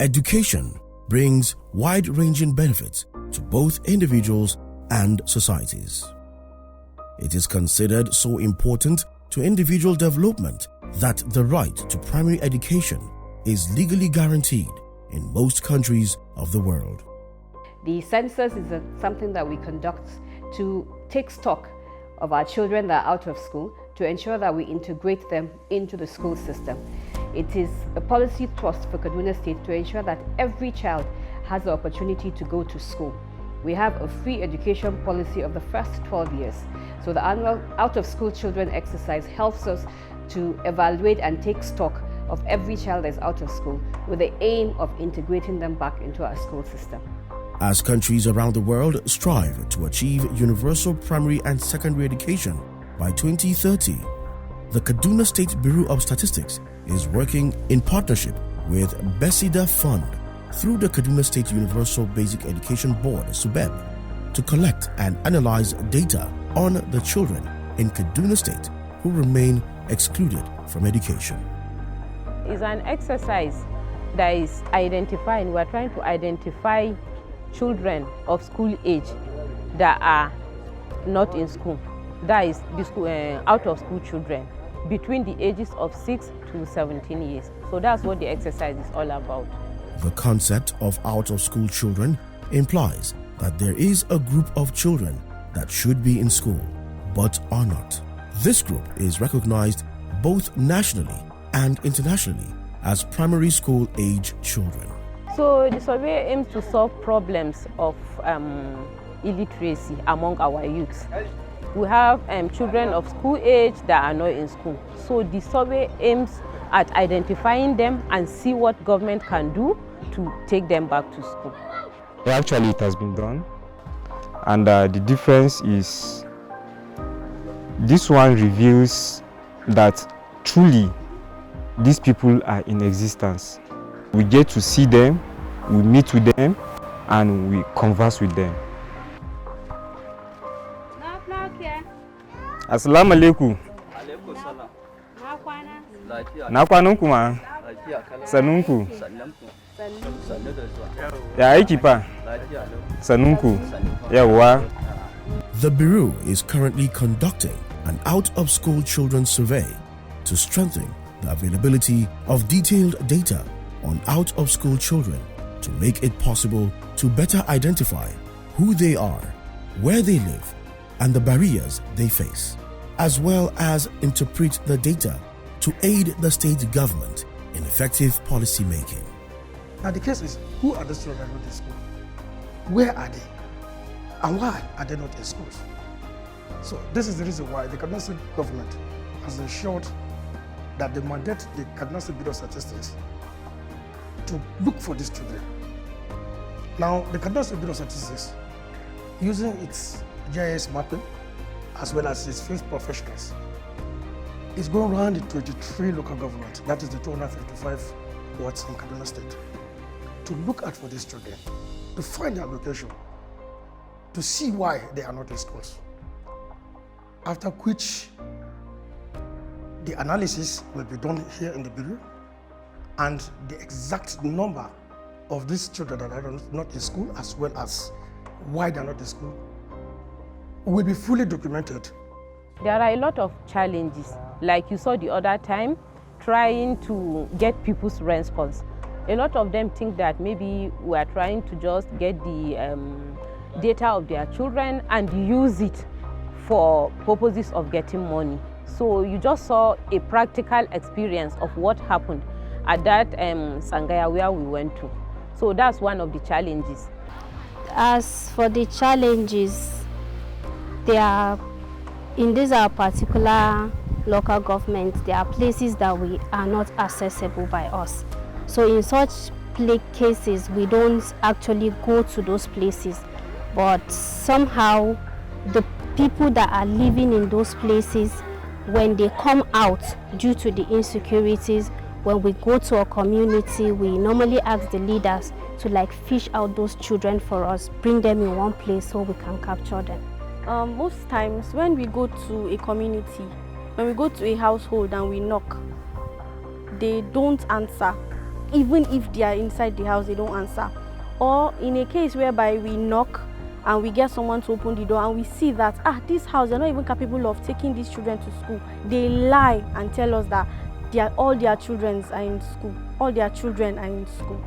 Education brings wide-ranging benefits to both individuals and societies. It is considered so important to individual development that the right to primary education is legally guaranteed in most countries of the world. The census is something that we conduct to take stock of our children that are out of school to ensure that we integrate them into the school system. It is a policy thrust for Kaduna State to ensure that every child has the opportunity to go to school. We have a free education policy of the first 12 years. So the annual out-of-school children exercise helps us to evaluate and take stock of every child that's out of school with the aim of integrating them back into our school system. As countries around the world strive to achieve universal primary and secondary education by 2030, the Kaduna State Bureau of Statistics is working in partnership with Besida Fund through the Kaduna State Universal Basic Education Board, SUBEB, to collect and analyze data on the children in Kaduna State who remain excluded from education. It's an exercise that is identifying, we're trying to identify children of school age that are not in school. That is the school, out of school children between the ages of 6 to 17 years. So that's what the exercise is all about. The concept of out-of-school children implies that there is a group of children that should be in school but are not. This group is recognized both nationally and internationally as primary school age children. So the survey aims to solve problems of illiteracy among our youths. We have children of school age that are not in school. So the survey aims at identifying them and see what government can do to take them back to school. Actually, it has been done, and the difference is this one reveals that truly these people are in existence. We get to see them, we meet with them, and we converse with them. Assalamu alaikum. Na kwanan kuma? Sanunku. Ya aiki fa? Sanunku. Yawa. The Bureau is currently conducting an out-of-school children survey to strengthen the availability of detailed data on out-of-school children to make it possible to better identify who they are, where they live, and the barriers they face, as well as interpret the data to aid the state government in effective policy making. Now the case is, who are the children not in school? Where are they? And why are they not in schools? So this is the reason why the Kaduna State government has ensured that they mandate the Kaduna State Bureau of Statistics to look for these children. Now, the Kaduna State Bureau of Statistics, using its GIS mapping as well as its field professionals, is going around the 23 local governments, that is the 255 wards in Kaduna State, to look out for these children, to find their location, to see why they are not in schools. After which, the analysis will be done here in the Bureau, and the exact number of these children that are not in school, as well as why they are not in school, will be fully documented. There are a lot of challenges, like you saw the other time, trying to get people's response. A lot of them think that maybe we are trying to just get the data of their children and use it for purposes of getting money. So you just saw a practical experience of what happened at that Sangaya where we went to. So that's one of the challenges. As for the challenges, there are, in these particular local governments, there are places that we are not accessible by us. So in such cases, we don't actually go to those places, but somehow the people that are living in those places, when they come out due to the insecurities, when we go to a community, we normally ask the leaders to fish out those children for us, bring them in one place so we can capture them. Most times when we go to a community, when we go to a household and we knock, they don't answer. even if they are inside the house, they don't answer. Or in a case whereby we knock and we get someone to open the door and we see that, this house, they're not even capable of taking these children to school. They lie and tell us that all their children are in school. All their children are in school.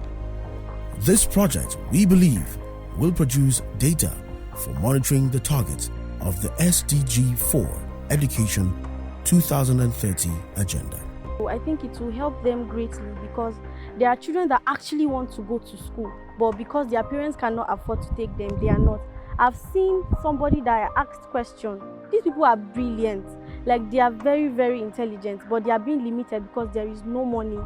This project, we believe, will produce data for monitoring the targets of the SDG 4 Education 2030 agenda. I think it will help them greatly because there are children that actually want to go to school, but because their parents cannot afford to take them, they are not. I've seen somebody that I asked questions. These people are brilliant, like they are very, very intelligent, but they are being limited because there is no money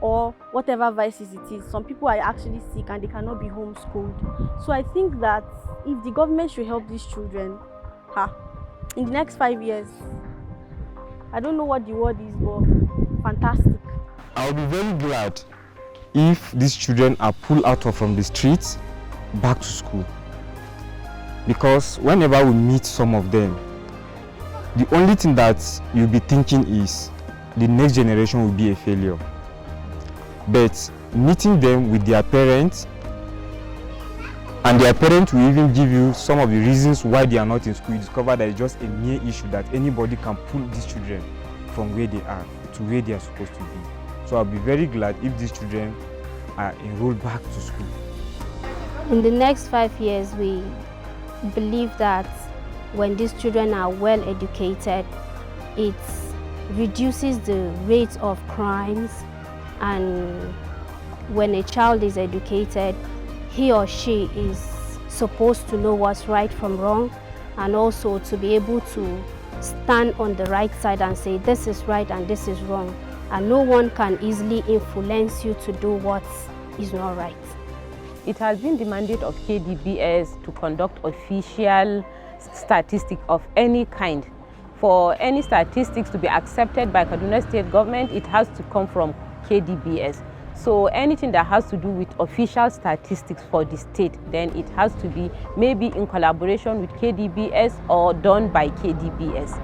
or whatever vices it is. Some people are actually sick and they cannot be homeschooled. So I think that if the government should help these children, in the next 5 years, I don't know what the word is, but fantastic. I'll be very glad if these children are pulled out from the streets back to school. Because whenever we meet some of them, the only thing that you'll be thinking is the next generation will be a failure. But meeting them with their parents, and their parents will even give you some of the reasons why they are not in school, you discover that it's just a mere issue that anybody can pull these children from where they are to where they are supposed to be. So I'll be very glad if these children are enrolled back to school. In the next 5 years, we believe that when these children are well educated, it reduces the rate of crimes, and when a child is educated, he or she is supposed to know what's right from wrong, and also to be able to stand on the right side and say this is right and this is wrong, and no one can easily influence you to do what is not right. It has been the mandate of KDBS to conduct official statistics of any kind. For any statistics to be accepted by Kaduna State government, it has to come from KDBS. So anything that has to do with official statistics for the state, then it has to be maybe in collaboration with KDBS or done by KDBS.